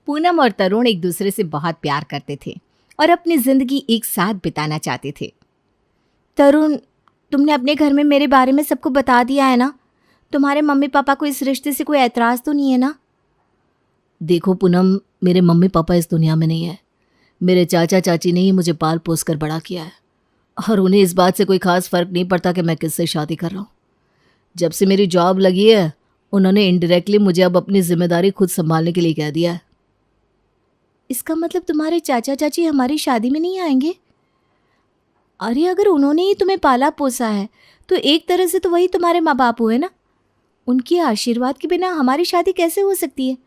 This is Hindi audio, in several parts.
पूनम और तरुण एक दूसरे से बहुत प्यार करते थे और अपनी जिंदगी एक साथ बिताना चाहते थे। तरुण, तुमने अपने घर में मेरे बारे में सबको बता दिया है ना? तुम्हारे मम्मी पापा को इस रिश्ते से कोई ऐतराज़ तो नहीं है ना? देखो पूनम, मेरे मम्मी पापा इस दुनिया में नहीं है। मेरे चाचा चाची ने ही मुझे पाल पोस कर बड़ा किया है और उन्हें इस बात से कोई खास फर्क नहीं पड़ता कि मैं किससे शादी कर रहा हूँ। जब से मेरी जॉब लगी है उन्होंने इनडायरेक्टली मुझे अब अपनी जिम्मेदारी खुद संभालने के लिए कह दिया है। इसका मतलब तुम्हारे चाचा चाची हमारी शादी में नहीं आएंगे? अरे अगर उन्होंने ही तुम्हें पाला पोसा है तो एक तरह से तो वही तुम्हारे माँ बाप हुए ना। उनके आशीर्वाद के बिना हमारी शादी कैसे हो सकती है?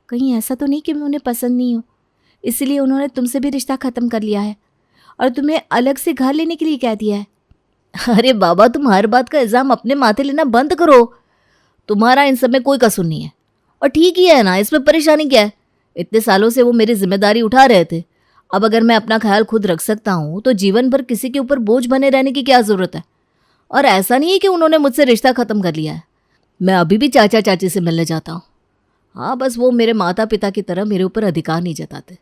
कहीं ऐसा तो नहीं कि मैं उन्हें पसंद नहीं हूँ, इसलिए उन्होंने तुमसे भी रिश्ता ख़त्म कर लिया है और तुम्हें अलग से घर लेने के लिए कह दिया है? अरे बाबा, तुम हर बात का इल्ज़ाम अपने माथे लेना बंद करो। तुम्हारा इन सब में कोई कसूर नहीं है और ठीक ही है ना, इसमें परेशानी क्या है? इतने सालों से वो मेरी जिम्मेदारी उठा रहे थे। अब अगर मैं अपना ख्याल खुद रख सकता हूँ तो जीवन भर किसी के ऊपर बोझ बने रहने की क्या ज़रूरत है? और ऐसा नहीं है कि उन्होंने मुझसे रिश्ता ख़त्म कर लिया है। मैं अभी भी चाचा चाची से मिलने जाता हूँ। हाँ, बस वो मेरे माता पिता की तरह मेरे ऊपर अधिकार नहीं जताते।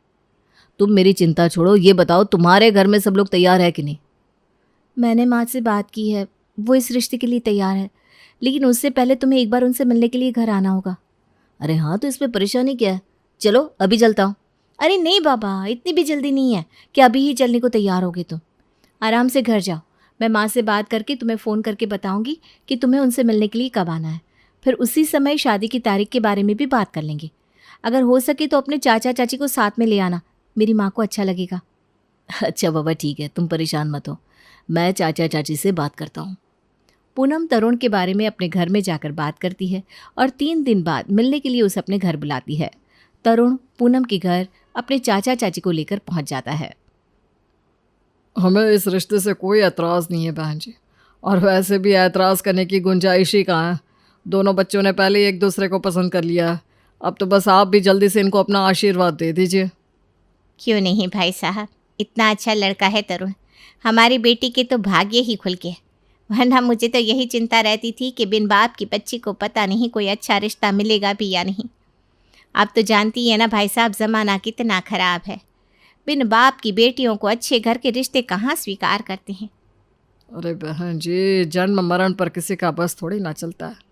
तुम मेरी चिंता छोड़ो, ये बताओ तुम्हारे घर में सब लोग तैयार है कि नहीं? मैंने माँ से बात की है, वो इस रिश्ते के लिए तैयार है, लेकिन उससे पहले तुम्हें एक बार उनसे मिलने के लिए घर आना होगा। अरे हाँ, तो इसमें परेशानी क्या है? चलो अभी चलता हूँ। अरे नहीं बाबा, इतनी भी जल्दी नहीं है कि अभी ही चलने को तैयार होगे तुम। आराम से घर जाओ, मैं माँ से बात करके तुम्हें फ़ोन करके बताऊंगी कि तुम्हें उनसे मिलने के लिए कब आना है। फिर उसी समय शादी की तारीख के बारे में भी बात कर लेंगे। अगर हो सके तो अपने चाचा चाची को साथ में ले आना, मेरी माँ को अच्छा लगेगा। अच्छा बाबा, ठीक है, तुम परेशान मत हो, मैं चाचा चाची से बात करता हूँ। पूनम तरुण के बारे में अपने घर में जाकर बात करती है और 3 दिन बाद मिलने के लिए उसे अपने घर बुलाती है। तरुण पूनम के घर अपने चाचा चाची को लेकर पहुंच जाता है। हमें इस रिश्ते से कोई एतराज़ नहीं है बहन जी, और वैसे भी एतराज़ करने की गुंजाइश ही कहाँ है। दोनों बच्चों ने पहले ही एक दूसरे को पसंद कर लिया है। अब तो बस आप भी जल्दी से इनको अपना आशीर्वाद दे दीजिए। क्यों नहीं भाई साहब, इतना अच्छा लड़का है तरुण, हमारी बेटी के तो भाग्य ही खुल गए। वरना मुझे तो यही चिंता रहती थी कि बिन बाप की बच्ची को पता नहीं कोई अच्छा रिश्ता मिलेगा भी या नहीं। आप तो जानती है ना भाई साहब, ज़माना कितना ख़राब है। बिन बाप की बेटियों को अच्छे घर के रिश्ते कहाँ स्वीकार करते हैं। अरे बहन जी, जन्म मरण पर किसी का बस थोड़ी ना चलता है।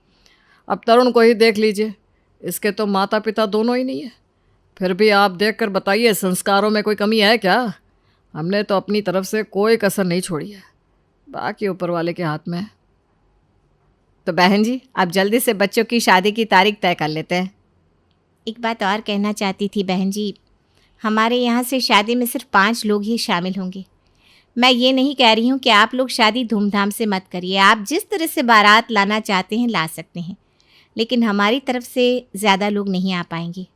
अब तरुण को ही देख लीजिए, इसके तो माता पिता दोनों ही नहीं है। फिर भी आप देख कर बताइए, संस्कारों में कोई कमी है क्या? हमने तो अपनी तरफ से कोई कसर नहीं छोड़ी है, बाकी ऊपर वाले के हाथ में है। तो बहन जी, आप जल्दी से बच्चों की शादी की तारीख तय कर लेते हैं। एक बात और कहना चाहती थी बहन जी, हमारे यहाँ से शादी में सिर्फ 5 लोग ही शामिल होंगे। मैं ये नहीं कह रही हूँ कि आप लोग शादी धूमधाम से मत करिए, आप जिस तरह से बारात लाना चाहते हैं ला सकते हैं, लेकिन हमारी तरफ से ज़्यादा लोग नहीं आ पाएंगे।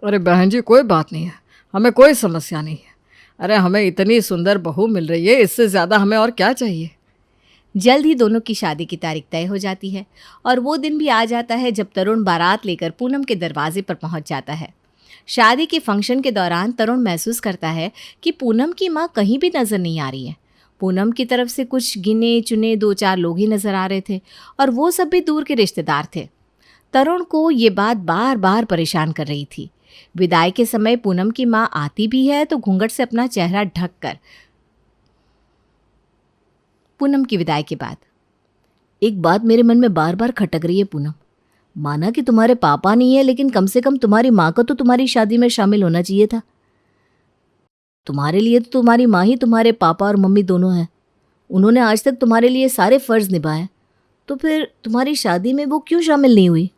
अरे बहन जी, कोई बात नहीं है, हमें कोई समस्या नहीं है। अरे हमें इतनी सुंदर बहू मिल रही है, इससे ज़्यादा हमें और क्या चाहिए। जल्द ही दोनों की शादी की तारीख तय हो जाती है और वो दिन भी आ जाता है जब तरुण बारात लेकर पूनम के दरवाजे पर पहुंच जाता है। शादी के फंक्शन के दौरान तरुण महसूस करता है कि पूनम की माँ कहीं भी नज़र नहीं आ रही है। पूनम की तरफ से कुछ गिने चुने 2-4 लोग ही नज़र आ रहे थे और वो सब भी दूर के रिश्तेदार थे। तरुण को ये बात बार बार परेशान कर रही थी। विदाई के समय पूनम की माँ आती भी है तो घूंघट से अपना चेहरा ढक कर। पूनम की विदाई के बाद एक बात मेरे मन में बार बार खटक रही है पूनम। माना कि तुम्हारे पापा नहीं है, लेकिन कम से कम तुम्हारी माँ को तो तुम्हारी शादी में शामिल होना चाहिए था। तुम्हारे लिए तो तुम्हारी माँ ही तुम्हारे पापा और मम्मी दोनों हैं। उन्होंने आज तक तुम्हारे लिए सारे फ़र्ज़ निभाए, तो फिर तुम्हारी शादी में वो क्यों शामिल नहीं हुई?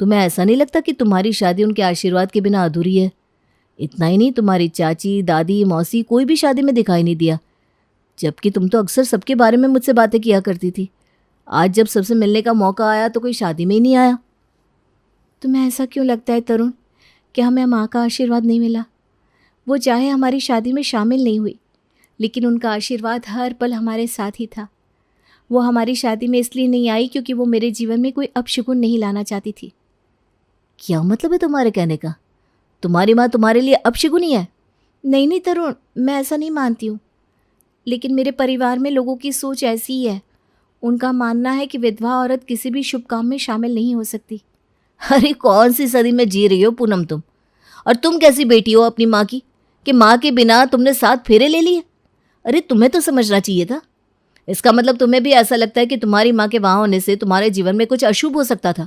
तुम्हें ऐसा नहीं लगता कि तुम्हारी शादी उनके आशीर्वाद के बिना अधूरी है? इतना ही नहीं, तुम्हारी चाची, दादी, मौसी कोई भी शादी में दिखाई नहीं दिया, जबकि तुम तो अक्सर सबके बारे में मुझसे बातें किया करती थी। आज जब सबसे मिलने का मौका आया तो कोई शादी में ही नहीं आया। तुम्हें ऐसा क्यों लगता है तरुण कि हमें माँ का आशीर्वाद नहीं मिला? वो चाहे हमारी शादी में शामिल नहीं हुई, लेकिन उनका आशीर्वाद हर पल हमारे साथ ही था। वो हमारी शादी में इसलिए नहीं आई क्योंकि वो मेरे जीवन में कोई अपशगुन नहीं लाना चाहती थी। क्या मतलब है तुम्हारे कहने का? तुम्हारी माँ तुम्हारे लिए अपशगुनी है? नहीं नहीं तरुण, मैं ऐसा नहीं मानती हूँ, लेकिन मेरे परिवार में लोगों की सोच ऐसी ही है। उनका मानना है कि विधवा औरत किसी भी शुभ काम में शामिल नहीं हो सकती। अरे कौन सी सदी में जी रही हो पूनम तुम? और तुम कैसी बेटी हो अपनी माँ की कि माँ के बिना तुमने 7 फेरे ले लिए? अरे तुम्हें तो समझना चाहिए था। इसका मतलब तुम्हें भी ऐसा लगता है कि तुम्हारी माँ के वहाँ होने से तुम्हारे जीवन में कुछ अशुभ हो सकता था।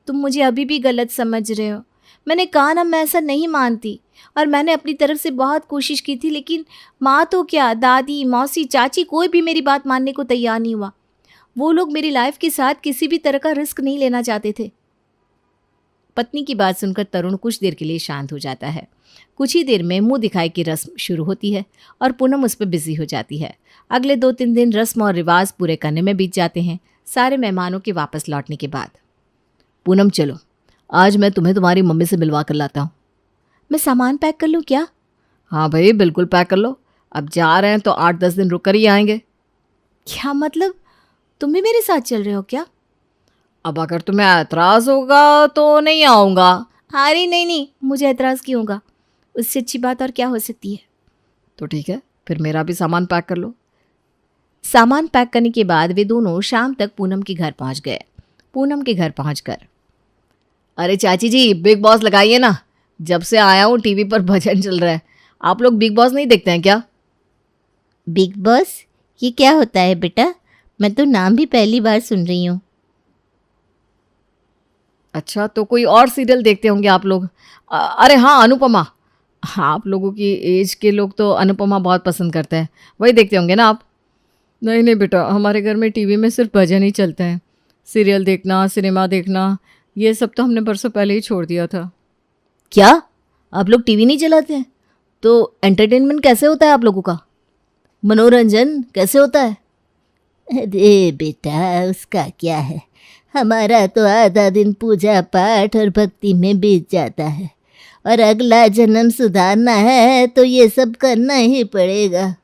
तुम मुझे अभी भी गलत समझ रहे हो। मैंने कहा ना, मैं ऐसा नहीं मानती, और मैंने अपनी तरफ से बहुत कोशिश की थी, लेकिन माँ तो क्या, दादी, मौसी, चाची, कोई भी मेरी बात मानने को तैयार नहीं हुआ। वो लोग मेरी लाइफ के साथ किसी भी तरह का रिस्क नहीं लेना चाहते थे। पत्नी की बात सुनकर तरुण कुछ देर के लिए शांत हो जाता है। कुछ ही देर में मुंह दिखाई की रस्म शुरू होती है और पूनम उस पर बिजी हो जाती है। अगले 2-3 दिन रस्म और रिवाज पूरे करने में बीत जाते हैं, सारे मेहमानों के वापस लौटने के बाद। पूनम चलो, आज मैं तुम्हें तुम्हारी मम्मी से मिलवा कर लाता हूँ। मैं सामान पैक कर लूँ क्या? हाँ भाई, बिल्कुल पैक कर लो। अब जा रहे हैं तो 8-10 दिन रुक कर ही आएंगे। क्या मतलब, तुम भी मेरे साथ चल रहे हो क्या? अब अगर तुम्हें ऐतराज़ होगा तो नहीं आऊँगा। अरे नहीं, मुझे एतराज़ क्यों होगा? उससे अच्छी बात और क्या हो सकती है। तो ठीक है, फिर मेरा भी सामान पैक कर लो। सामान पैक करने के बाद वे दोनों शाम तक पूनम के घर पहुंच गए। पूनम के घर पहुंचकर, अरे चाची जी, बिग बॉस लगाइए ना। जब से आया हूँ टीवी पर भजन चल रहा है। आप लोग बिग बॉस नहीं देखते हैं क्या? बिग बॉस, ये क्या होता है बेटा? मैं तो नाम भी पहली बार सुन रही हूँ। अच्छा, तो कोई और सीरियल देखते होंगे आप लोग। अरे हाँ, अनुपमा। हाँ, आप लोगों की एज के लोग तो अनुपमा बहुत पसंद करते हैं, वही देखते होंगे ना आप? नहीं बेटा, हमारे घर में टीवी में सिर्फ भजन ही चलते हैं। सीरियल देखना, सिनेमा देखना, ये सब तो हमने बरसों पहले ही छोड़ दिया था। क्या आप लोग टीवी नहीं चलाते हैं? तो एंटरटेनमेंट कैसे होता है आप लोगों का? मनोरंजन कैसे होता है? अरे बेटा, उसका क्या है, हमारा तो आधा दिन पूजा पाठ और भक्ति में बीत जाता है, और अगला जन्म सुधारना है तो ये सब करना ही पड़ेगा।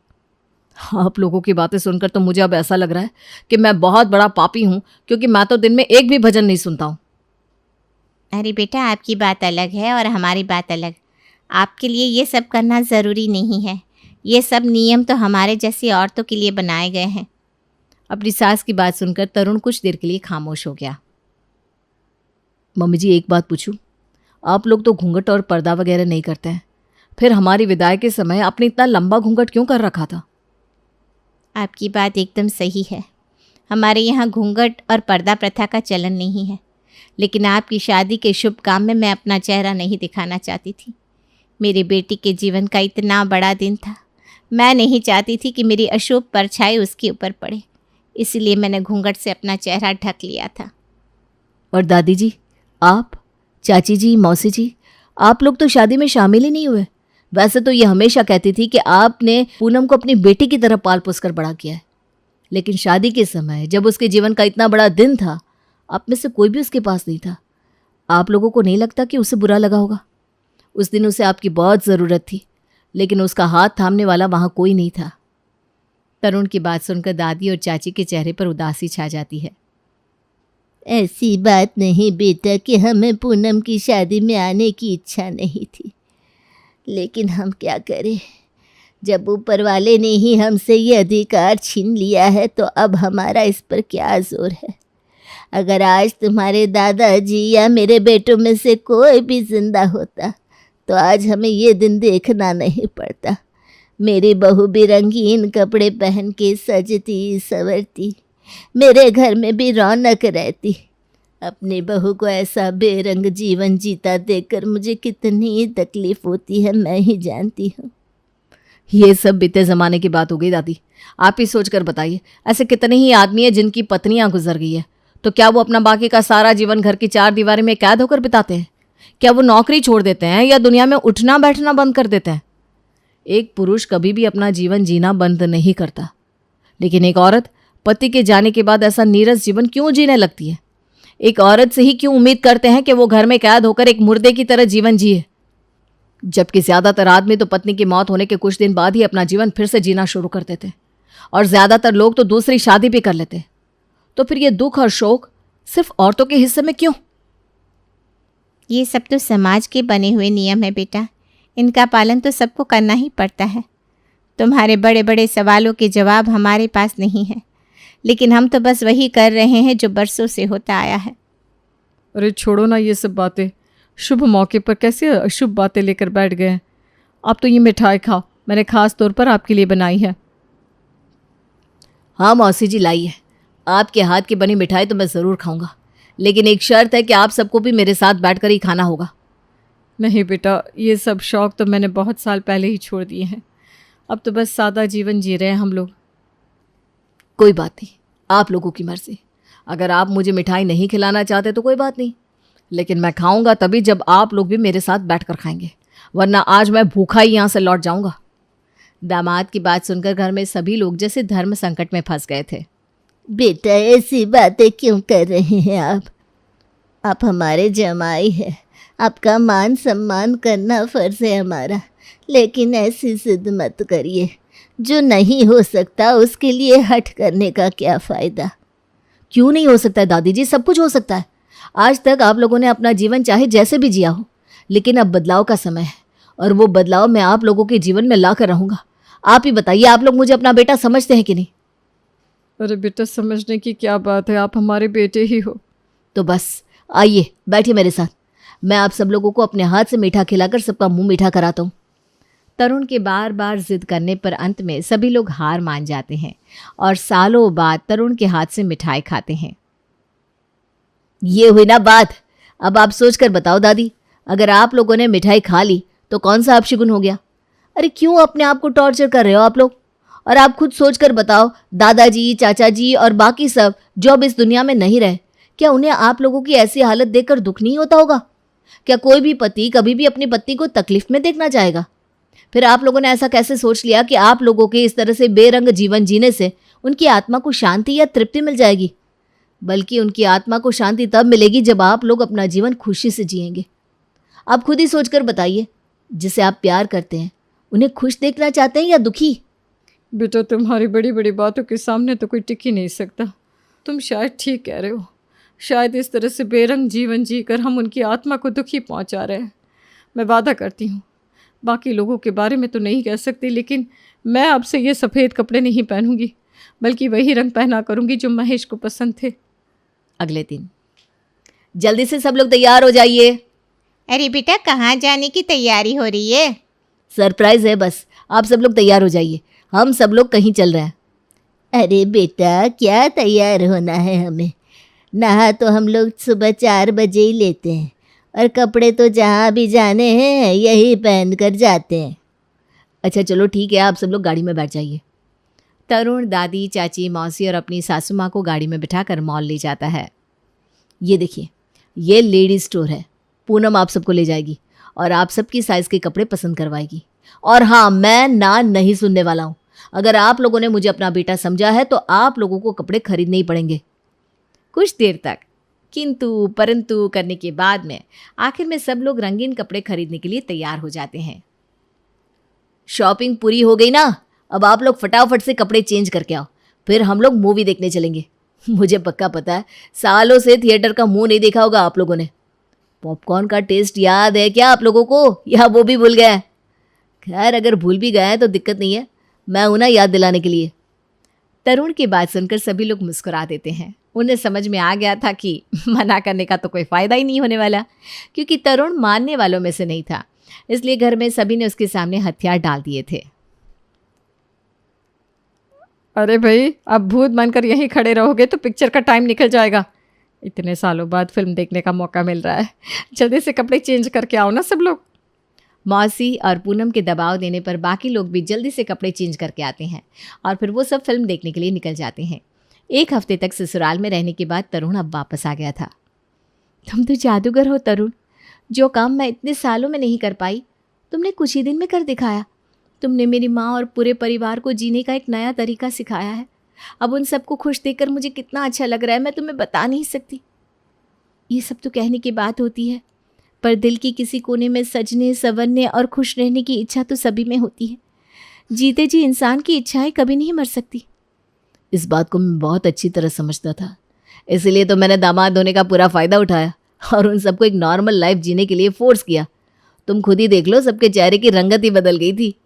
आप लोगों की बातें सुनकर तो मुझे अब ऐसा लग रहा है कि मैं बहुत बड़ा पापी हूँ, क्योंकि मैं तो दिन में एक भी भजन नहीं सुनता हूँ। अरे बेटा, आपकी बात अलग है और हमारी बात अलग। आपके लिए ये सब करना ज़रूरी नहीं है। ये सब नियम तो हमारे जैसी औरतों के लिए बनाए गए हैं। अपनी सास की बात सुनकर तरुण कुछ देर के लिए खामोश हो गया। मम्मी जी, एक बात पूछूं? आप लोग तो घूंघट और पर्दा वगैरह नहीं करते हैं, फिर हमारी विदाई के समय आपने इतना लंबा घूंघट क्यों कर रखा था? आपकी बात एकदम सही है। हमारे यहाँ घूंघट और पर्दा प्रथा का चलन नहीं है, लेकिन आपकी शादी के शुभ काम में मैं अपना चेहरा नहीं दिखाना चाहती थी। मेरी बेटी के जीवन का इतना बड़ा दिन था, मैं नहीं चाहती थी कि मेरी अशुभ परछाई उसके ऊपर पड़े, इसलिए मैंने घूंघट से अपना चेहरा ढक लिया था। और दादी जी, आप, चाची जी, मौसी जी, आप लोग तो शादी में शामिल ही नहीं हुए। वैसे तो ये हमेशा कहती थी कि आपने पूनम को अपनी बेटी की तरह पाल पोस कर बड़ा किया है, लेकिन शादी के समय जब उसके जीवन का इतना बड़ा दिन था, आप में से कोई भी उसके पास नहीं था। आप लोगों को नहीं लगता कि उसे बुरा लगा होगा? उस दिन उसे आपकी बहुत ज़रूरत थी, लेकिन उसका हाथ थामने वाला वहाँ कोई नहीं था। तरुण की बात सुनकर दादी और चाची के चेहरे पर उदासी छा जाती है। ऐसी बात नहीं बेटा कि हमें पूनम की शादी में आने की इच्छा नहीं थी, लेकिन हम क्या करें, जब ऊपर वाले ने ही हमसे ये अधिकार छीन लिया है तो अब हमारा इस पर क्या जोर है। अगर आज तुम्हारे दादाजी या मेरे बेटों में से कोई भी जिंदा होता तो आज हमें ये दिन देखना नहीं पड़ता। मेरी बहू भी रंगीन कपड़े पहन के सजती संवरती, मेरे घर में भी रौनक रहती। अपनी बहू को ऐसा बेरंग जीवन जीता देखकर मुझे कितनी तकलीफ होती है मैं ही जानती हूँ। ये सब बीते ज़माने की बात हो गई दादी। आप ही सोच कर बताइए, ऐसे कितने ही आदमी हैं जिनकी पत्नियां गुजर गई है, तो क्या वो अपना बाकी का सारा जीवन घर की 4 दीवारी में कैद होकर बिताते हैं? क्या वो नौकरी छोड़ देते हैं या दुनिया में उठना बैठना बंद कर देते हैं? एक पुरुष कभी भी अपना जीवन जीना बंद नहीं करता, लेकिन एक औरत पति के जाने के बाद ऐसा नीरस जीवन क्यों जीने लगती है? एक औरत से ही क्यों उम्मीद करते हैं कि वो घर में कैद होकर एक मुर्दे की तरह जीवन जिए? जबकि ज़्यादातर आदमी तो पत्नी की मौत होने के कुछ दिन बाद ही अपना जीवन फिर से जीना शुरू कर देते, और ज़्यादातर लोग तो दूसरी शादी भी कर लेते। तो फिर ये दुख और शोक सिर्फ औरतों के हिस्से में क्यों? ये सब तो समाज के बने हुए नियम है बेटा, इनका पालन तो सबको करना ही पड़ता है। तुम्हारे बड़े बड़े सवालों के जवाब हमारे पास नहीं है, लेकिन हम तो बस वही कर रहे हैं जो बरसों से होता आया है। अरे छोड़ो ना ये सब बातें। शुभ मौके पर कैसे अशुभ बातें लेकर बैठ गए हैं। आप तो ये मिठाई खाओ, मैंने खास तौर पर आपके लिए बनाई है। हाँ मौसी जी लाई है, आपके हाथ की बनी मिठाई तो मैं ज़रूर खाऊंगा, लेकिन एक शर्त है कि आप सबको भी मेरे साथ बैठकर ही खाना होगा। नहीं बेटा, ये सब शौक़ तो मैंने बहुत साल पहले ही छोड़ दिए हैं। अब तो बस सादा जीवन जी रहे हैं हम लोग। कोई बात नहीं, आप लोगों की मर्जी। अगर आप मुझे मिठाई नहीं खिलाना चाहते तो कोई बात नहीं, लेकिन मैं खाऊंगा तभी जब आप लोग भी मेरे साथ बैठकर खाएंगे, वरना आज मैं भूखा ही यहाँ से लौट जाऊंगा। दामाद की बात सुनकर घर में सभी लोग जैसे धर्म संकट में फंस गए थे। बेटा ऐसी बातें क्यों कर रहे हैं आप हमारे जमाई हैं, आपका मान सम्मान करना फ़र्ज़ है हमारा, लेकिन ऐसी जिद मत करिए। जो नहीं हो सकता उसके लिए हट करने का क्या फ़ायदा। क्यों नहीं हो सकता है दादी जी, सब कुछ हो सकता है। आज तक आप लोगों ने अपना जीवन चाहे जैसे भी जिया हो, लेकिन अब बदलाव का समय है और वो बदलाव मैं आप लोगों के जीवन में ला कर रहूँगा। आप ही बताइए, आप लोग मुझे अपना बेटा समझते हैं कि नहीं? अरे बेटा, समझने की क्या बात है, आप हमारे बेटे ही हो। तो बस आइए बैठिए मेरे साथ, मैं आप सब लोगों को अपने हाथ से मीठा खिलाकर सबका मुंह मीठा कराता हूँ। तरुण के बार बार जिद करने पर अंत में सभी लोग हार मान जाते हैं और सालों बाद तरुण के हाथ से मिठाई खाते हैं। ये हुई ना बात। अब आप सोच कर बताओ दादी, अगर आप लोगों ने मिठाई खा ली तो कौन सा अपशगुन हो गया? अरे क्यों अपने आप को टॉर्चर कर रहे हो आप लोग? और आप खुद सोच कर बताओ, दादाजी, चाचा जी और बाकी सब जो अब इस दुनिया में नहीं रहे, क्या उन्हें आप लोगों की ऐसी हालत देखकर दुख नहीं होता होगा? क्या कोई भी पति कभी भी अपनी पत्नी को तकलीफ में देखना चाहेगा? फिर आप लोगों ने ऐसा कैसे सोच लिया कि आप लोगों के इस तरह से बेरंग जीवन जीने से उनकी आत्मा को शांति या तृप्ति मिल जाएगी? बल्कि उनकी आत्मा को शांति तब मिलेगी जब आप लोग अपना जीवन खुशी से जिएंगे। आप खुद ही सोचकर बताइए, जिसे आप प्यार करते हैं उन्हें खुश देखना चाहते हैं या दुखी? बेटा, तुम्हारी बड़ी बड़ी बातों के सामने तो कोई टिक ही नहीं सकता। तुम शायद ठीक कह रहे हो। शायद इस तरह से बेरंग जीवन जीकर हम उनकी आत्मा को दुखी पहुंचा रहे हैं। मैं वादा करती हूँ, बाकी लोगों के बारे में तो नहीं कह सकती, लेकिन मैं आपसे ये सफ़ेद कपड़े नहीं पहनूंगी, बल्कि वही रंग पहना करूंगी जो महेश को पसंद थे। अगले दिन जल्दी से सब लोग तैयार हो जाइए। अरे बेटा, कहाँ जाने की तैयारी हो रही है? सरप्राइज है, बस आप सब लोग तैयार हो जाइए, हम सब लोग कहीं चल रहे हैं। अरे बेटा, क्या तैयार होना है हमें? नहा तो हम लोग सुबह 4 बजे ही लेते हैं और कपड़े तो जहाँ भी जाने हैं यही पहन कर जाते हैं। अच्छा चलो ठीक है, आप सब लोग गाड़ी में बैठ जाइए। तरुण दादी, चाची, मौसी और अपनी सासू माँ को गाड़ी में बिठाकर मॉल ले जाता है। ये देखिए, ये लेडीज स्टोर है। पूनम आप सबको ले जाएगी और आप सबकी साइज़ के कपड़े पसंद करवाएगी। और हाँ, मैं ना नहीं सुनने वाला हूँ। अगर आप लोगों ने मुझे अपना बेटा समझा है तो आप लोगों को कपड़े खरीदने ही पड़ेंगे। कुछ देर तक किंतु परंतु करने के बाद में आखिर में सब लोग रंगीन कपड़े खरीदने के लिए तैयार हो जाते हैं। शॉपिंग पूरी हो गई ना? अब आप लोग फटाफट से कपड़े चेंज करके आओ, फिर हम लोग मूवी देखने चलेंगे। मुझे पक्का पता है सालों से थिएटर का मुंह नहीं देखा होगा आप लोगों ने। पॉपकॉर्न का टेस्ट याद है क्या आप लोगों को, या वो भी भूल गए? खैर, अगर भूल भी गए तो दिक्कत नहीं है, मैं हूं ना याद दिलाने के लिए। तरुण की बात सुनकर सभी लोग मुस्कुरा देते हैं। उन्हें समझ में आ गया था कि मना करने का तो कोई फ़ायदा ही नहीं होने वाला, क्योंकि तरुण मानने वालों में से नहीं था। इसलिए घर में सभी ने उसके सामने हथियार डाल दिए थे। अरे भाई, अब भूत बनकर यहीं खड़े रहोगे तो पिक्चर का टाइम निकल जाएगा। इतने सालों बाद फिल्म देखने का मौका मिल रहा है, जल्दी से कपड़े चेंज करके आओ ना सब लोग। मौसी और पूनम के दबाव देने पर बाकी लोग भी जल्दी से कपड़े चेंज करके आते हैं और फिर वो सब फिल्म देखने के लिए निकल जाते हैं। 1 हफ्ते तक ससुराल में रहने के बाद तरुण अब वापस आ गया था। तुम तो जादूगर हो तरुण, जो काम मैं इतने सालों में नहीं कर पाई तुमने कुछ ही दिन में कर दिखाया। तुमने मेरी माँ और पूरे परिवार को जीने का एक नया तरीका सिखाया है। अब उन सबको खुश देखकर मुझे कितना अच्छा लग रहा है, मैं तुम्हें बता नहीं सकती। ये सब तो कहने की बात होती है, पर दिल की किसी कोने में सजने, संवरने और खुश रहने की इच्छा तो सभी में होती है। जीते जी इंसान की इच्छाएं कभी नहीं मर सकती। इस बात को मैं बहुत अच्छी तरह समझता था, इसलिए तो मैंने दामाद होने का पूरा फ़ायदा उठाया और उन सबको एक नॉर्मल लाइफ जीने के लिए फोर्स किया। तुम खुद ही देख लो, सबके चेहरे की रंगत ही बदल गई थी।